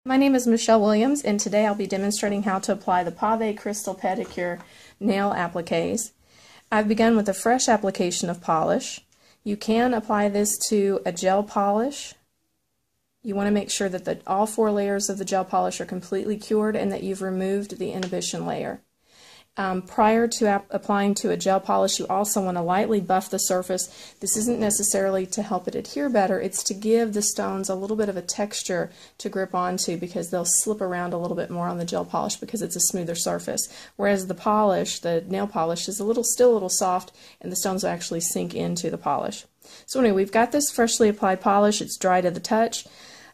My name is Michelle Williams, and today I'll be demonstrating how to apply the Pave Crystal Pedicure nail appliques. I've begun with a fresh application of polish. You can apply this to a gel polish. You want to make sure that all 4 layers of the gel polish are completely cured and that you've removed the inhibition layer. Prior to applying to a gel polish, you also want to lightly buff the surface. This isn't necessarily to help it adhere better, it's to give the stones a little bit of a texture to grip onto because they'll slip around a little bit more on the gel polish because it's a smoother surface. Whereas the polish, the nail polish, is still a little soft and the stones will actually sink into the polish. So anyway, we've got this freshly applied polish. It's dry to the touch,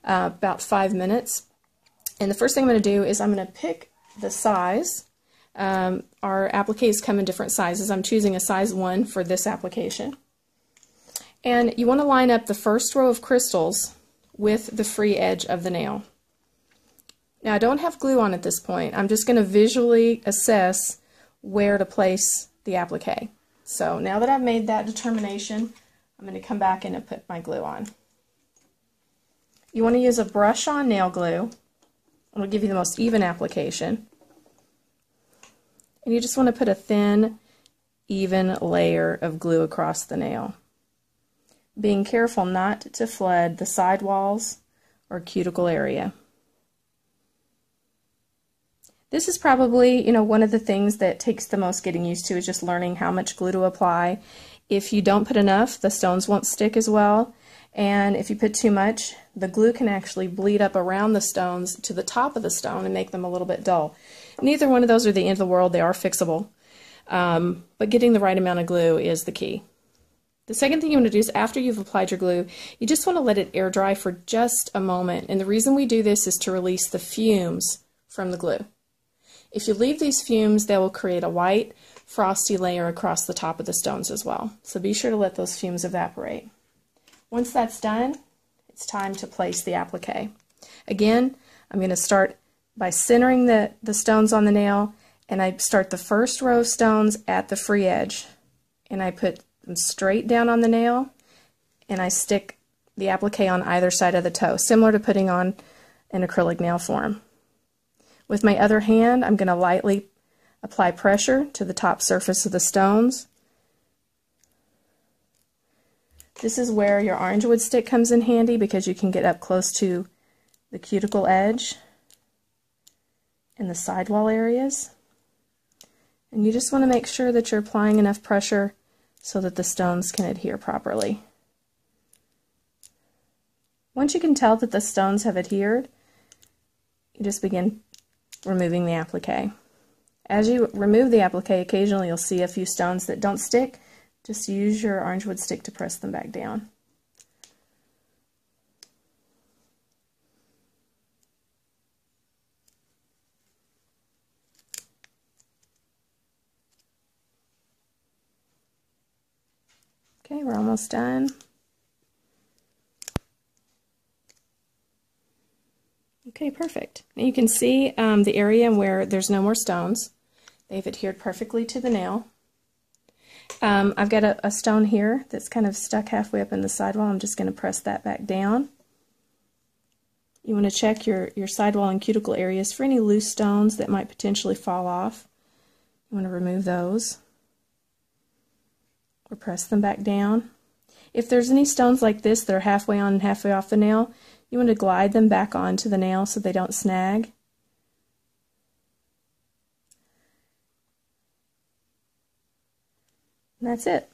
about 5 minutes. And the first thing I'm going to do is I'm going to pick the size. Our appliques come in different sizes. I'm choosing a size 1 for this application. And you want to line up the first row of crystals with the free edge of the nail. Now I don't have glue on at this point. I'm just going to visually assess where to place the applique. So now that I've made that determination, I'm going to come back in and put my glue on. You want to use a brush-on nail glue. It'll give you the most even application. And you just want to put a thin, even layer of glue across the nail, being careful not to flood the side walls or cuticle area. This is probably, one of the things that takes the most getting used to is just learning how much glue to apply. If you don't put enough, the stones won't stick as well. And if you put too much, the glue can actually bleed up around the stones to the top of the stone and make them a little bit dull. Neither one of those are the end of the world. They are fixable. But getting the right amount of glue is the key. The second thing you want to do is after you've applied your glue, you just want to let it air dry for just a moment. And the reason we do this is to release the fumes from the glue. If you leave these fumes, they will create a white, frosty layer across the top of the stones as well. So be sure to let those fumes evaporate. Once that's done, it's time to place the applique. Again, I'm going to start by centering the stones on the nail, and I start the first row of stones at the free edge. And I put them straight down on the nail, and I stick the applique on either side of the toe, similar to putting on an acrylic nail form. With my other hand, I'm going to lightly apply pressure to the top surface of the stones. This is where your orange wood stick comes in handy because you can get up close to the cuticle edge and the sidewall areas. And you just want to make sure that you're applying enough pressure so that the stones can adhere properly. Once you can tell that the stones have adhered, you just begin removing the applique. As you remove the applique, occasionally you'll see a few stones that don't stick. Just use your orange wood stick to press them back down. Okay, we're almost done. Okay, perfect. Now you can see the area where there's no more stones. They've adhered perfectly to the nail. I've got a stone here that's kind of stuck halfway up in the sidewall. I'm just going to press that back down. You want to check your sidewall and cuticle areas for any loose stones that might potentially fall off. You want to remove those or press them back down. If there's any stones like this that are halfway on and halfway off the nail, you want to glide them back onto the nail so they don't snag. And that's it.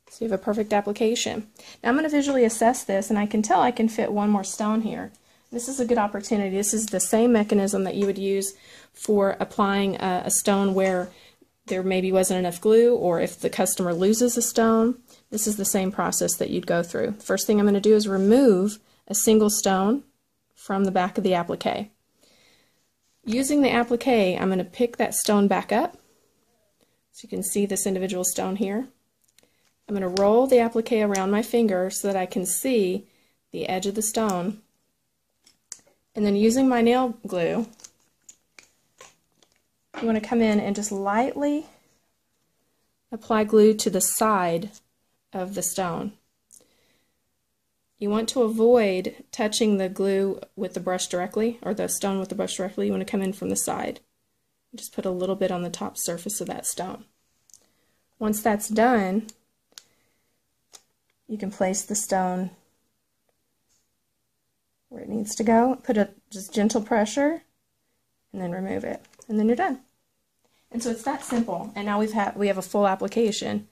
So you have a perfect application. Now I'm going to visually assess this, and I can tell I can fit one more stone here. This is a good opportunity. This is the same mechanism that you would use for applying a stone where there maybe wasn't enough glue, or if the customer loses a stone. This is the same process that you'd go through. First thing I'm going to do is remove a single stone from the back of the applique. Using the applique, I'm going to pick that stone back up. So you can see this individual stone here. I'm going to roll the applique around my finger so that I can see the edge of the stone. And then using my nail glue, you want to come in and just lightly apply glue to the side of the stone. You want to avoid touching the glue with the brush directly, or the stone with the brush directly. You want to come in from the side. Just put a little bit on the top surface of that stone. Once that's done, you can place the stone where it needs to go. Put a just gentle pressure, and then remove it, and then you're done. And so it's that simple. And now we have a full application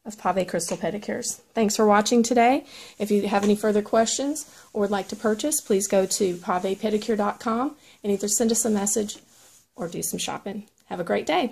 of Pave crystal pedicures. Thanks for watching today. If you have any further questions or would like to purchase, please go to pavepedicure.com and either send us a message or do some shopping. Have a great day.